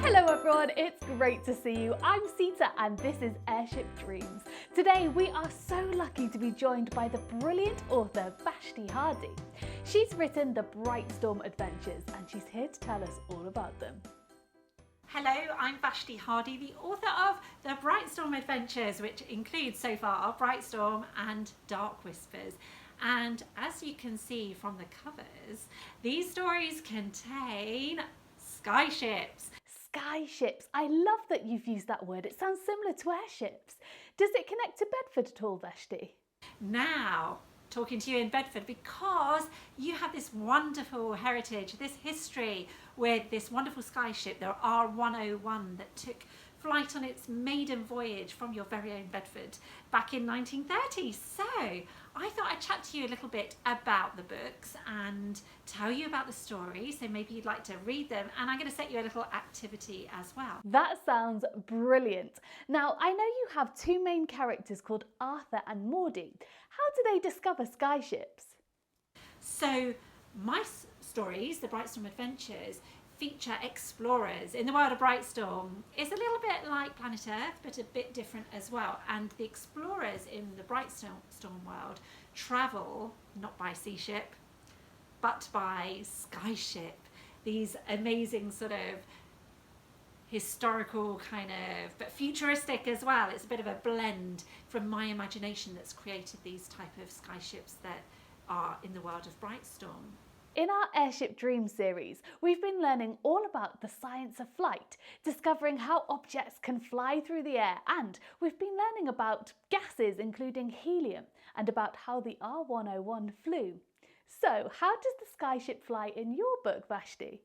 Hello everyone, it's great to see you. I'm Sita and this is Airship Dreams. Today we are so lucky to be joined by the brilliant author Vashti Hardy. She's written the Brightstorm adventures and she's here to tell us all about them. Hello, I'm Vashti Hardy, the author of the Brightstorm adventures, which includes so far Brightstorm and Dark Whispers. And as you can see from the covers, these stories contain skyships. Skyships. I love that you've used that word. It sounds similar to airships. Does it connect to Bedford at all, Vashti? Now, talking to you in Bedford because you have this wonderful heritage, this history with this wonderful skyship, the R101, that took flight on its maiden voyage from your very own Bedford back in 1930. So I thought I'd chat to you a little bit about the books and tell you about the story. So maybe you'd like to read them, and I'm going to set you a little activity as well. That sounds brilliant. Now, I know you have two main characters called Arthur and Maudie. How do they discover skyships? So my stories, the Brightstorm adventures, feature explorers in the world of Brightstorm. It's a little bit like Planet Earth, but a bit different as well. And the explorers in the Brightstorm world travel not by sea ship, but by skyship. These amazing sort of historical kind of, but futuristic as well. It's a bit of a blend from my imagination that's created these type of skyships that are in the world of Brightstorm. In our Airship Dreams series, we've been learning all about the science of flight, discovering how objects can fly through the air, and we've been learning about gases including helium and about how the R101 flew. So, how does the skyship fly in your book, Vashti?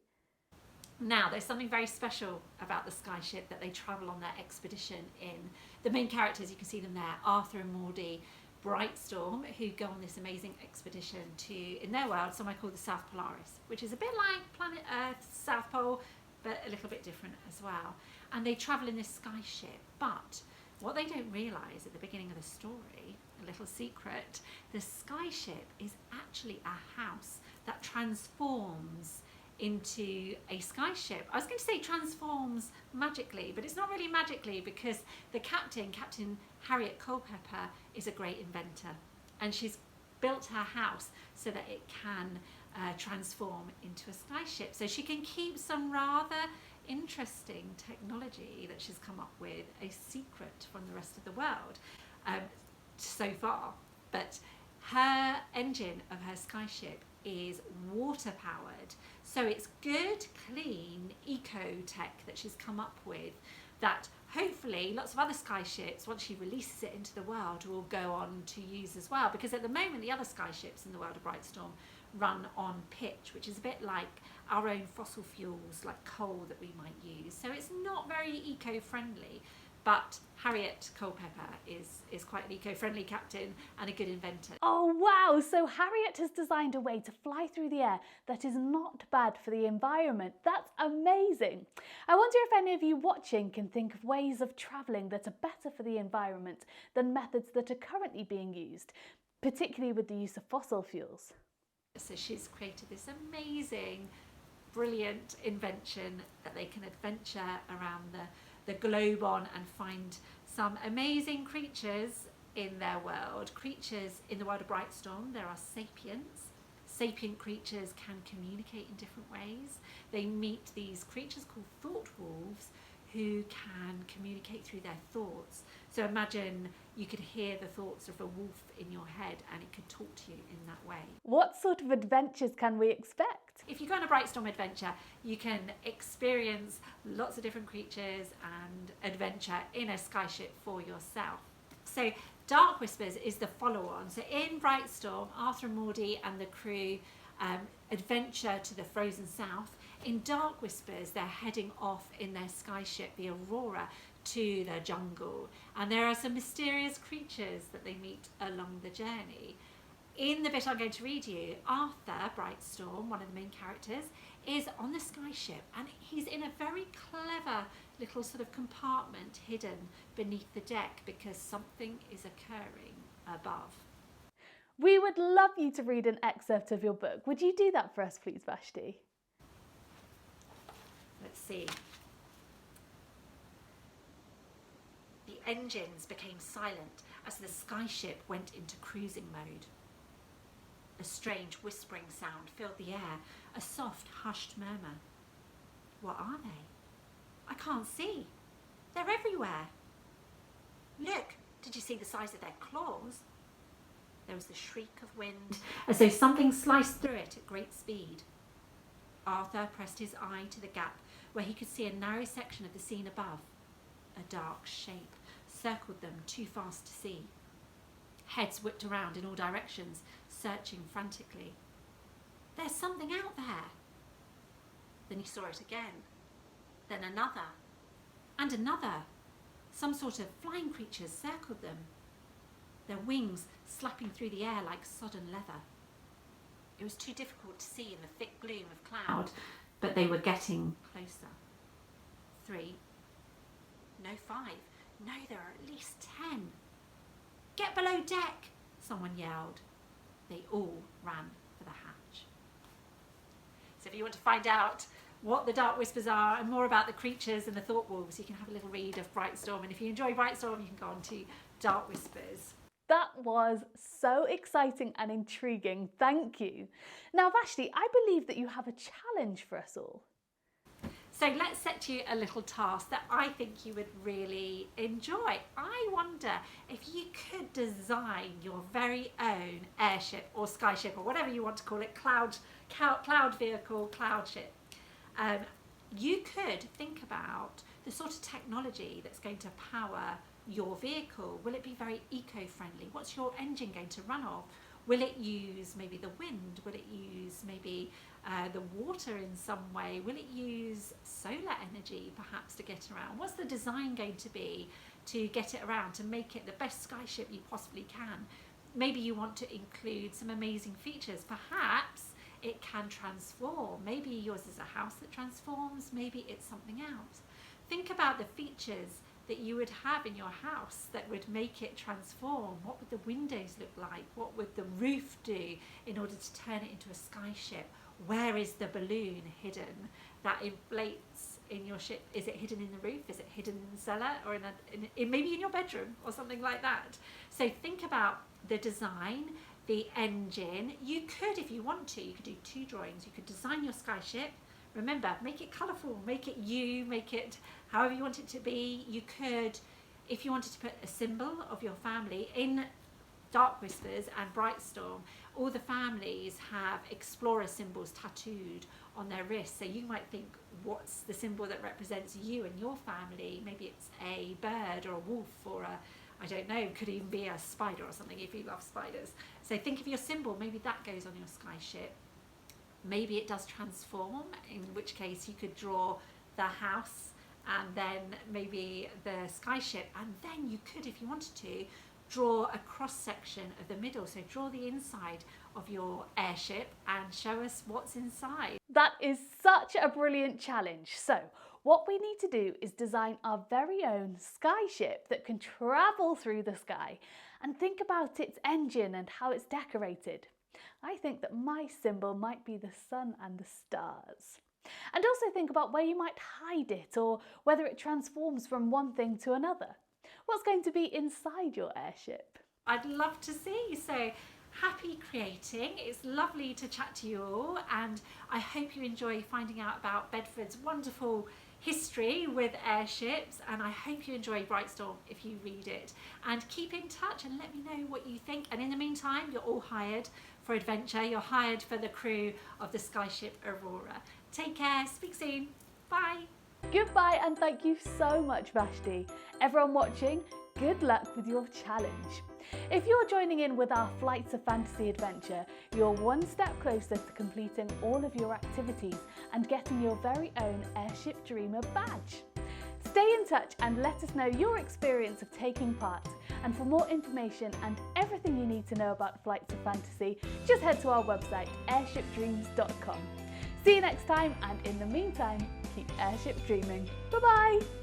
Now, there's something very special about the skyship that they travel on their expedition in. The main characters, you can see them there, Arthur and Maudie, Brightstorm, who go on this amazing expedition to, in their world, somewhere called the South Polaris, which is a bit like Planet Earth's South Pole, but a little bit different as well. And they travel in this skyship, but what they don't realise at the beginning of the story, a little secret, the skyship is actually a house that transforms into a skyship. I was going to say transforms magically, but it's not really magically because the Captain Harriet Culpepper, is a great inventor, and she's built her house so that it can transform into a skyship. So she can keep some rather interesting technology that she's come up with, a secret from the rest of the world so far. But her engine of her skyship is water powered, so it's good, clean eco tech that she's come up with that hopefully lots of other skyships, once she releases it into the world, will go on to use as well, because at the moment the other skyships in the world of Brightstorm run on pitch, which is a bit like our own fossil fuels like coal that we might use, so it's not very eco-friendly. But Harriet Culpepper is quite an eco-friendly captain and a good inventor. Oh wow, so Harriet has designed a way to fly through the air that is not bad for the environment. That's amazing. I wonder if any of you watching can think of ways of travelling that are better for the environment than methods that are currently being used, particularly with the use of fossil fuels. So she's created this amazing, brilliant invention that they can adventure around the globe on and find some amazing creatures in their world. Creatures in the world of Brightstorm, there are sapients. Sapient creatures can communicate in different ways. They meet these creatures called thought wolves who can communicate through their thoughts. So imagine you could hear the thoughts of a wolf in your head and it could talk to you in that way. What sort of adventures can we expect? If you go on a Brightstorm adventure, you can experience lots of different creatures and adventure in a skyship for yourself. So Dark Whispers is the follow-on. So in Brightstorm, Arthur and Maudie and the crew adventure to the frozen south. In Dark Whispers, they're heading off in their skyship, the Aurora, to the jungle. And there are some mysterious creatures that they meet along the journey. In the bit I'm going to read you, Arthur, Brightstorm, one of the main characters, is on the skyship, and he's in a very clever little sort of compartment hidden beneath the deck because something is occurring above. We would love you to read an excerpt of your book. Would you do that for us, please, Vashti? Let's see. engines became silent as the Skyship went into cruising mode. A strange whispering sound filled the air, a soft, hushed murmur. What are they? I can't see. They're everywhere. Look, did you see the size of their claws? There was the shriek of wind, as though something sliced through it at great speed. Arthur pressed his eye to the gap where he could see a narrow section of the scene above. A dark shape circled them, too fast to see. Heads whipped around in all directions, searching frantically. There's something out there. Then he saw it again. Then another. And another. Some sort of flying creatures circled them, their wings slapping through the air like sodden leather. It was too difficult to see in the thick gloom of cloud, but they were getting closer. 3. No, 5. No, there are at least 10. Get below deck, someone yelled. They all ran for the hatch. So if you want to find out what the Dark Whispers are and more about the creatures and the thought wolves, you can have a little read of Brightstorm. And if you enjoy Brightstorm, you can go on to Dark Whispers. That was so exciting and intriguing. Thank you. Now, Vashti, I believe that you have a challenge for us all. So let's set you a little task that I think you would really enjoy. I wonder if you could design your very own airship or skyship or whatever you want to call it, cloud vehicle, cloud ship. You could think about the sort of technology that's going to power your vehicle. Will it be very eco-friendly? What's your engine going to run off? Will it use maybe the wind? Will it use maybe the water in some way? Will it use solar energy perhaps to get around? What's the design going to be to get it around, to make it the best skyship you possibly can? Maybe you want to include some amazing features. Perhaps it can transform. Maybe yours is a house that transforms. Maybe it's something else. Think about the features that you would have in your house that would make it transform. What would the windows look like? What would the roof do in order to turn it into a skyship? Where is the balloon hidden that inflates in your ship? Is it hidden in the roof? Is it hidden in the cellar, or maybe in your bedroom or something like that? So think about the design, the engine. You could, if you want to, you could do 2 drawings. You could design your skyship. Remember, make it colourful, make it you, make it however you want it to be. You could, if you wanted to put a symbol of your family in Dark Whispers and Brightstorm, all the families have explorer symbols tattooed on their wrists. So you might think, what's the symbol that represents you and your family? Maybe it's a bird or a wolf or I don't know, could even be a spider or something if you love spiders. So think of your symbol, maybe that goes on your skyship. Maybe it does transform, in which case you could draw the house and then maybe the skyship, and then you could, if you wanted to, draw a cross section of the middle. So draw the inside of your airship and show us what's inside. That is such a brilliant challenge. So what we need to do is design our very own skyship that can travel through the sky, and think about its engine and how it's decorated. I think that my symbol might be the sun and the stars. And also think about where you might hide it, or whether it transforms from one thing to another. What's going to be inside your airship? I'd love to see. So happy creating. It's lovely to chat to you all, and I hope you enjoy finding out about Bedford's wonderful history with airships, and I hope you enjoy Brightstorm if you read it. And keep in touch and let me know what you think. And in the meantime, you're all hired for adventure. You're hired for the crew of the Skyship Aurora. Take care, speak soon, bye. Goodbye, and thank you so much, Vashti. Everyone watching, good luck with your challenge. If you're joining in with our Flights of Fantasy adventure, you're one step closer to completing all of your activities and getting your very own Airship Dreamer badge. Stay in touch and let us know your experience of taking part. And for more information and everything you need to know about Flights of Fantasy, just head to our website, airshipdreams.com. See you next time, and in the meantime, keep airship dreaming. Bye-bye!